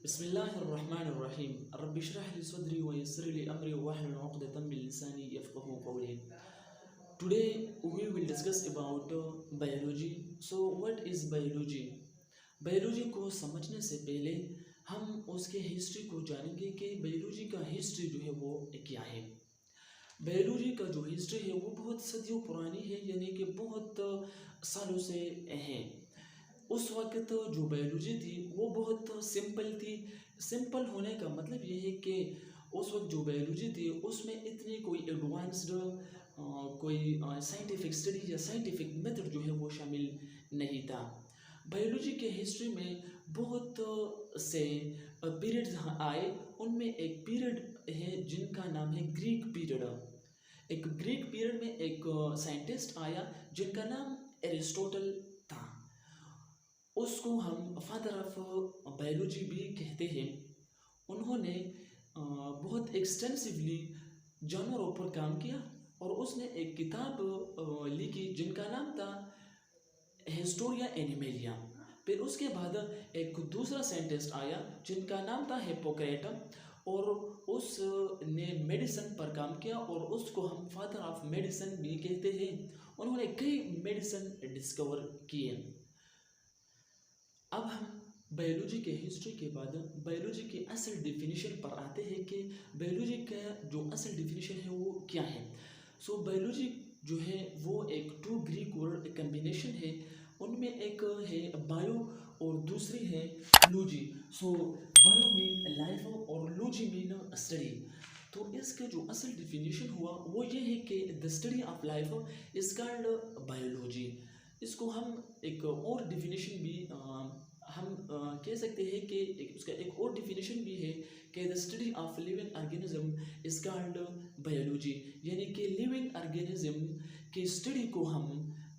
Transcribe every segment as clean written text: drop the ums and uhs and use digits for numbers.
बिस्मिल्लाहिर्रहमानिर्रहीम रब्बि इश्रह ली सदरी व यस्सिर ली अमरी वाहलुल उक़दतम मिन लिसानी यफ़क़हू क़ौली. Today we will discuss about biology. So what is biology? Biology को समझने से पहले हम उसके हिस्ट्री को जानेंगे कि बायोलॉजी का हिस्ट्री जो है वो क्या है. बायोलॉजी का जो हिस्ट्री है वो बहुत सदियों पुरानी है, यानी कि बहुत सालों से है. उस वक्त जो बायोलॉजी थी वो बहुत सिंपल थी. सिंपल होने का मतलब ये है कि उस वक्त जो बायोलॉजी थी उसमें इतनी कोई एडवांस्ड कोई साइंटिफिक स्टडी या साइंटिफिक मेथड जो है वो शामिल नहीं था. बायोलॉजी के हिस्ट्री में बहुत से पीरियड्स आए. उनमें एक पीरियड है जिनका नाम है ग्रीक पीरियड. एक ग्रीक पीरियड में एक साइंटिस्ट आया जिनका नाम एरिस्टोटल था. उसको हम फादर ऑफ बायोलॉजी भी कहते हैं. उन्होंने बहुत एक्सटेंसिवली जानवरों पर काम किया और उसने एक किताब लिखी जिनका नाम था हिस्टोरिया एनिमेलिया. फिर उसके बाद एक दूसरा साइंटिस्ट आया जिनका नाम था हिप्पोक्रेटस और उसने मेडिसिन पर काम किया और उसको हम फादर ऑफ मेडिसिन भी कहते हैं. उन्होंने कई मेडिसिन डिस्कवर किए. अब हम बायोलॉजी के हिस्ट्री के बाद बायोलॉजी की असल डिफिनीशन पर आते हैं कि बायोलॉजी का जो असल डिफिनीशन है वो क्या है. सो बायोलॉजी जो है वो एक टू ग्रीक वर्ड कम्बिनेशन है. उनमें एक है बायो और दूसरी है लूजी. सो बायो मीन लाइफ और लूजी मीन स्टडी. तो इसका जो असल डिफिनीशन हुआ वो ये है कि the study of life is called biology. इसको हम एक और डिफिनीशन भी हम कह सकते हैं कि उसका एक और डिफिनीशन भी है कि the study of living organism is called biology. यानी कि लिविंग ऑर्गेनिज्म की स्टडी को हम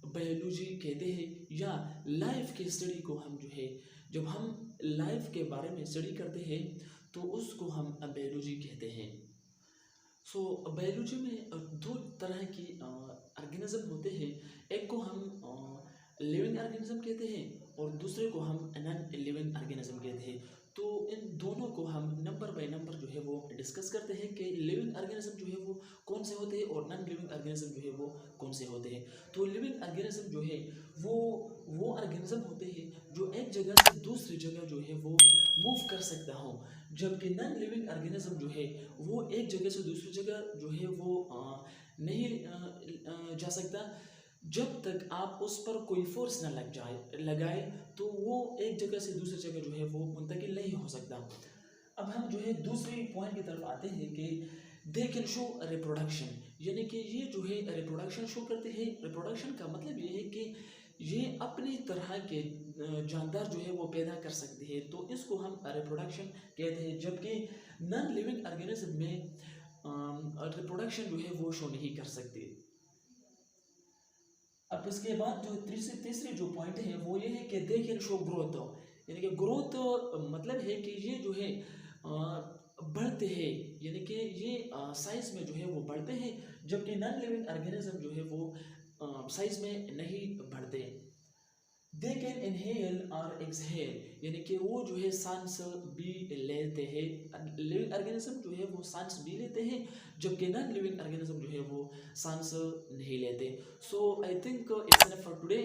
बायोलॉजी कहते हैं, या लाइफ की स्टडी को हम जो है जब हम लाइफ के बारे में स्टडी करते हैं तो उसको हम बायोलॉजी कहते हैं. सो बायोलॉजी में दो तरह की ऑर्गेनिज्म होते हैं. एक को हम लिविंग ऑर्गेनिज्म कहते हैं और दूसरे को हम नॉन लिविंग ऑर्गेनिज्म कहते हैं. तो इन दोनों को हम नंबर बाय नंबर जो है वो डिस्कस करते हैं कि लिविंग ऑर्गेनिज्म जो है वो कौन से होते हैं और नॉन लिविंग ऑर्गेनिज्म जो है वो कौन से होते हैं. तो लिविंग ऑर्गेनिज्म जो है वो ऑर्गेनिज्म होते हैं जो एक जगह से दूसरी जगह जो है वो मूव कर सकता हो, जबकि नॉन लिविंग ऑर्गेनिज्म जो है वो एक जगह से दूसरी जगह जो है वो नहीं जा सकता. जब तक आप उस पर कोई फोर्स ना लगाए तो वो एक जगह से दूसरी जगह जो है वो मुंतकिल नहीं हो सकता. अब हम जो है दूसरी पॉइंट की तरफ आते हैं कि दे कैन शो रिप्रोडक्शन. यानी कि ये जो है रिप्रोडक्शन शो करते हैं. रिप्रोडक्शन का मतलब ये है कि ये अपनी तरह के जानदार जो है वो पैदा कर सकते हैं, तो इसको हम रिप्रोडक्शन कहते हैं. जबकि नॉन लिविंग ऑर्गेनिज्म में रिप्रोडक्शन जो है वो शो नहीं कर सकते. अब इसके बाद जो तीसरी जो पॉइंट है वो ये है कि दे कैन शो ग्रोथ. यानी कि ग्रोथ मतलब है कि ये जो है बढ़ते हैं, यानी कि ये साइज में जो है वो बढ़ते हैं, जबकि नॉन लिविंग ऑर्गेनिज्म जो है वो साइज में नहीं बढ़ते. दे कैन इनहेल और एक्सहेल. यानी कि वो जो है सांस भी लेते हैं. लिविंग ऑर्गेनिज्म जो है वो सांस भी लेते हैं, जबकि नॉन लिविंग ऑर्गेनिज्म जो है वो सांस नहीं लेते. So I think it's enough for today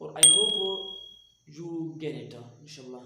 और I hope you get it इंशाल्लाह.